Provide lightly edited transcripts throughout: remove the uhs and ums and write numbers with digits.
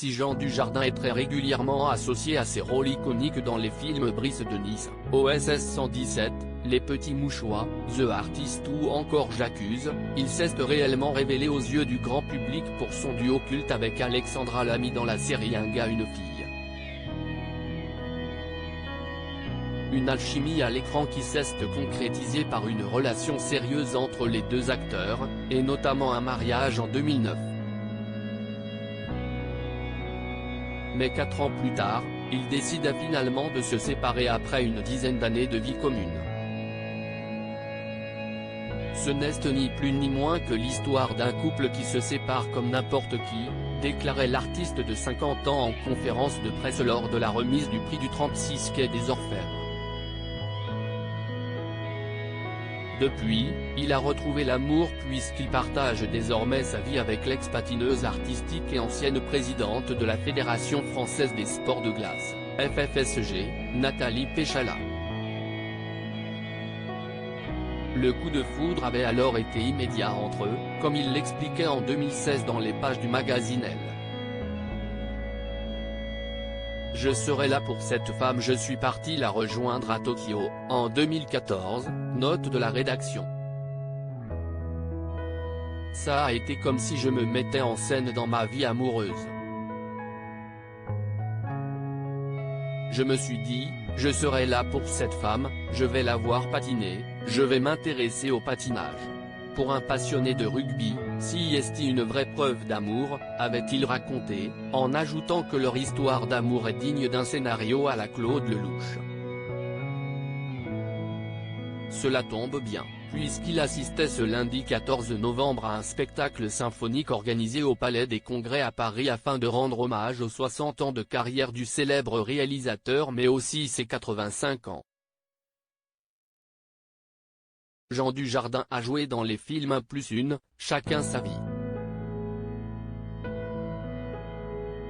si Jean Dujardin est très régulièrement associé à ses rôles iconiques dans les films Brice de Nice, OSS 117, Les Petits Mouchoirs, The Artist ou encore J'accuse, il s'est réellement révélé aux yeux du grand public pour son duo culte avec Alexandra Lamy dans la série Un gars une fille. Une alchimie à l'écran qui s'est concrétisée par une relation sérieuse entre les deux acteurs, et notamment un mariage en 2009. Mais 4 ans plus tard, ils décident finalement de se séparer après une dizaine d'années de vie commune. Ce n'est ni plus ni moins que l'histoire d'un couple qui se sépare comme n'importe qui, déclarait l'artiste de 50 ans en conférence de presse lors de la remise du prix du 36 quai des Orfèvres. Depuis, il a retrouvé l'amour puisqu'il partage désormais sa vie avec l'ex-patineuse artistique et ancienne présidente de la Fédération française des sports de glace, FFSG, Nathalie Péchala. Le coup de foudre avait alors été immédiat entre eux, comme il l'expliquait en 2016 dans les pages du magazine Elle. Je serai là pour cette femme. Je suis parti la rejoindre à Tokyo, en 2014, note de la rédaction. Ça a été comme si je me mettais en scène dans ma vie amoureuse. Je me suis dit, je serai là pour cette femme, je vais la voir patiner, je vais m'intéresser au patinage. Pour un passionné de rugby, si est une vraie preuve d'amour, avait-il raconté, en ajoutant que leur histoire d'amour est digne d'un scénario à la Claude Lelouch. Cela tombe bien, puisqu'il assistait ce lundi 14 novembre à un spectacle symphonique organisé au Palais des Congrès à Paris afin de rendre hommage aux 60 ans de carrière du célèbre réalisateur mais aussi ses 85 ans. Jean Dujardin a joué dans les films 1+1, Chacun sa vie.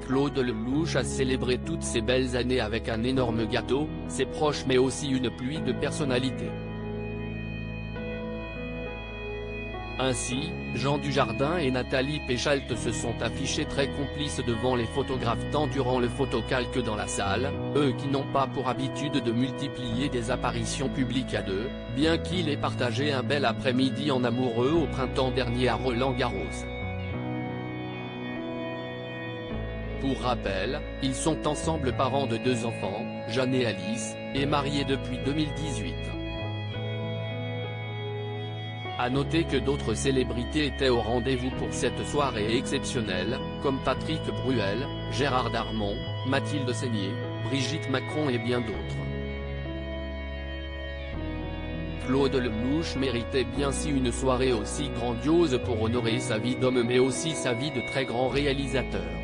Claude Lelouch a célébré toutes ces belles années avec un énorme gâteau, ses proches mais aussi une pluie de personnalités. Ainsi, Jean Dujardin et Nathalie Péchala se sont affichés très complices devant les photographes tant durant le photocalque dans la salle, eux qui n'ont pas pour habitude de multiplier des apparitions publiques à deux, bien qu'il ait partagé un bel après-midi en amoureux au printemps dernier à Roland-Garros. Pour rappel, ils sont ensemble parents de 2 enfants, Jeanne et Alice, et mariés depuis 2018. À noter que d'autres célébrités étaient au rendez-vous pour cette soirée exceptionnelle, comme Patrick Bruel, Gérard Darmon, Mathilde Seigner, Brigitte Macron et bien d'autres. Claude Lelouch méritait bien si une soirée aussi grandiose pour honorer sa vie d'homme mais aussi sa vie de très grand réalisateur.